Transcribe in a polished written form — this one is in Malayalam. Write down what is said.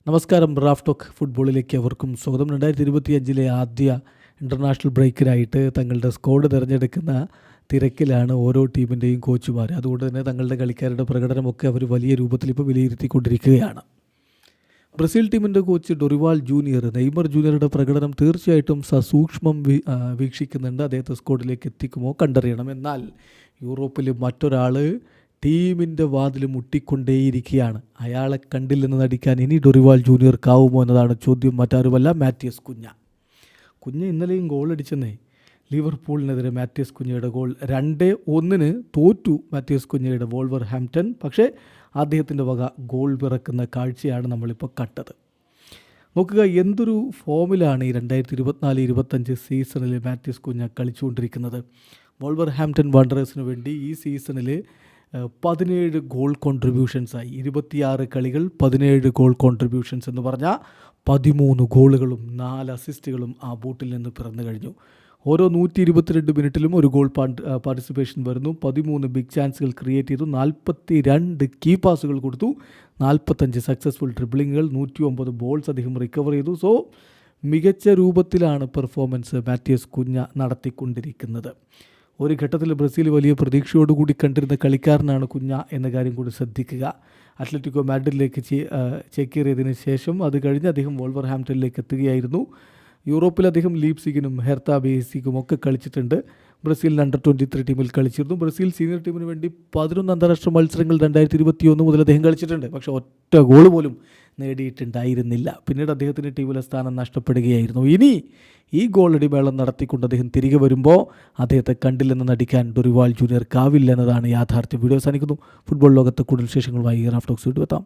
നമസ്കാരം. റാഫ് ടോക്ക് ഫുട്ബോളിലേക്ക് അവർക്കും സ്വാഗതം. 2025 ആദ്യ ഇൻ്റർനാഷണൽ ബ്രേക്കിനായിട്ട് തങ്ങളുടെ സ്ക്വാഡ് തിരഞ്ഞെടുക്കുന്ന തിരക്കിലാണ് ഓരോ ടീമിൻ്റെയും കോച്ചുമാർ. അതുകൊണ്ട് തന്നെ തങ്ങളുടെ കളിക്കാരുടെ പ്രകടനമൊക്കെ അവർ വലിയ രൂപത്തിൽ ഇപ്പോൾ വിലയിരുത്തിക്കൊണ്ടിരിക്കുകയാണ്. ബ്രസീൽ ടീമിൻ്റെ കോച്ച് ഡൊറിവാൾ ജൂനിയർ നെയ്മർ ജൂനിയറുടെ പ്രകടനം തീർച്ചയായിട്ടും സസൂക്ഷ്മം വീക്ഷിക്കുന്നുണ്ട്. അദ്ദേഹത്തെ സ്ക്വാഡിലേക്ക് എത്തിക്കുമോ കണ്ടറിയണം. എന്നാൽ യൂറോപ്പിൽ മറ്റൊരാൾ ടീമിൻ്റെ വാതിൽ മുട്ടിക്കൊണ്ടേയിരിക്കുകയാണ്. അയാളെ കണ്ടില്ലെന്ന് നടിക്കാൻ ഇനി ഡൊറിവാൾ ജൂനിയർക്കാവുമോ എന്നതാണ് ചോദ്യം. മറ്റാരുമല്ല, മാറ്റിയസ് കുഞ്ഞ ഇന്നലെയും ഗോൾ അടിച്ചെന്നേ. ലിവർപൂളിനെതിരെ മാറ്റിയസ് കുഞ്ഞയുടെ ഗോൾ 2-1 തോറ്റു മാറ്റിയസ് കുഞ്ഞയുടെ വോൾവർ ഹാംപ്റ്റൺ. പക്ഷേ അദ്ദേഹത്തിൻ്റെ വക ഗോൾ പിറക്കുന്ന കാഴ്ചയാണ് നമ്മളിപ്പോൾ കണ്ടത്. നോക്കുക, എന്തൊരു ഫോമിലാണ് ഈ 2024-25 സീസണിൽ മാറ്റിയസ് കുഞ്ഞ കളിച്ചുകൊണ്ടിരിക്കുന്നത്. വോൾവർ ഹാംപ്റ്റൺ വാണ്ടറേഴ്സിന് വേണ്ടി ഈ സീസണിൽ 17 ഗോൾ കോൺട്രിബ്യൂഷൻസായി. 26 കളികൾ 17 ഗോൾ കോൺട്രിബ്യൂഷൻസ് എന്ന് പറഞ്ഞാൽ 13 ഗോളുകളും 4 അസിസ്റ്റുകളും ആ ബൂട്ടിൽ നിന്ന് പിറന്നു കഴിഞ്ഞു. ഓരോ 122 മിനിറ്റിലും ഒരു ഗോൾ പാർട്ടിസിപ്പേഷൻ വരുന്നു. 13 ബിഗ് ചാൻസുകൾ ക്രിയേറ്റ് ചെയ്തു. 42 കീ പാസുകൾ കൊടുത്തു. 45 സക്സസ്ഫുൾ ഡ്രിബ്ലിങ്ങുകൾ. 109 ബോൾസ് അദ്ദേഹം റിക്കവർ ചെയ്തു. സോ മികച്ച രൂപത്തിലാണ് പെർഫോമൻസ് മാറ്റിയസ് കുഞ്ഞ നടത്തിക്കൊണ്ടിരിക്കുന്നത്. ഒരു ഘട്ടത്തിൽ ബ്രസീൽ വലിയ പ്രതീക്ഷയോടുകൂടി കണ്ടിരുന്ന കളിക്കാരനാണ് കുഞ്ഞ എന്ന കാര്യം കൂടി ശ്രദ്ധിക്കുക. അത്ലറ്റിക്കോ മാഡ്രിഡിലേക്ക് ചേക്കേറിയതിന് ശേഷം അത് കഴിഞ്ഞ് അദ്ദേഹം വോൾവർ ഹാംപ്റ്റണിലേക്ക് എത്തുകയായിരുന്നു. യൂറോപ്പിൽ അദ്ദേഹം ലീപ്സിഗിനും ഹെർത്ത ബേസിക്കും ഒക്കെ കളിച്ചിട്ടുണ്ട്. ബ്രസീലിൻ്റെ അണ്ടർ-23 ടീമിൽ കളിച്ചിരുന്നു. ബ്രസീൽ സീനിയർ ടീമിന് വേണ്ടി 11 അന്താരാഷ്ട്ര മത്സരങ്ങൾ 2021 മുതൽ അദ്ദേഹം കളിച്ചിട്ടുണ്ട്. പക്ഷേ ഒറ്റ ഗോൾ പോലും നേടിയിട്ടുണ്ടായിരുന്നില്ല. പിന്നീട് അദ്ദേഹത്തിൻ്റെ ടീമിലെ സ്ഥാനം നഷ്ടപ്പെടുകയായിരുന്നു. ഇനി ഈ ഗോളടി മേളം നടത്തിക്കൊണ്ട് അദ്ദേഹം തിരികെ വരുമ്പോൾ അദ്ദേഹത്തെ കണ്ടില്ലെന്ന് നടിക്കാൻ ഡൊറിവാൾ ജൂനിയർക്കാവില്ല എന്നതാണ് യാഥാർത്ഥ്യം. വീഡിയോ അവസാനിക്കുന്നു. ഫുട്ബോൾ ലോകത്ത് കൂടുതൽ വിശേഷങ്ങളുമായി റാഫ് ടോക്സ് വീണ്ടും എത്താം.